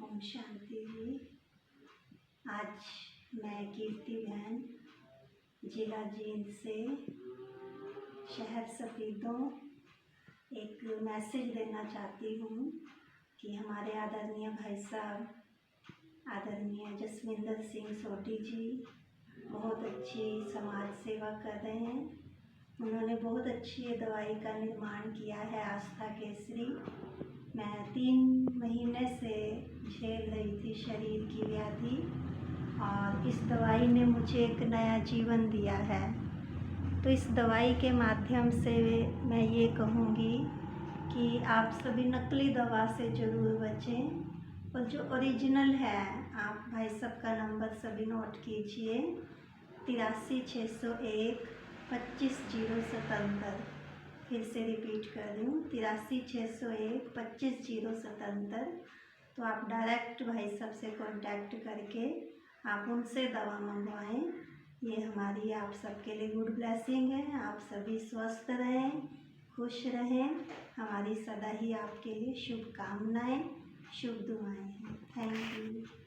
ओम शांति जी। आज मैं कीर्ति बहन जिला जींद से शहर सफीदों एक मैसेज देना चाहती हूँ कि हमारे आदरणीय भाई साहब आदरणीय जसविंदर सिंह सोढ़ी जी बहुत अच्छी समाज सेवा कर रहे हैं। उन्होंने बहुत अच्छी दवाई का निर्माण किया है, आस्था केसरी। मैं 3 महीने से झेल रही थी शरीर की व्याधि और इस दवाई ने मुझे एक नया जीवन दिया है। तो इस दवाई के माध्यम से मैं ये कहूँगी कि आप सभी नकली दवा से ज़रूर बचें और जो ओरिजिनल है, आप भाई साहब का नंबर सभी नोट कीजिए 83 601 25 077। फिर से रिपीट कर रही हूँ 83 601 25 077। तो आप डायरेक्ट भाई साहब से कांटेक्ट करके आप उनसे दवा मंगवाएं। ये हमारी आप सबके लिए गुड ब्लेसिंग है। आप सभी स्वस्थ रहें, खुश रहें। हमारी सदा ही आपके लिए शुभकामनाएं, शुभ दुआएं हैं। Thank you.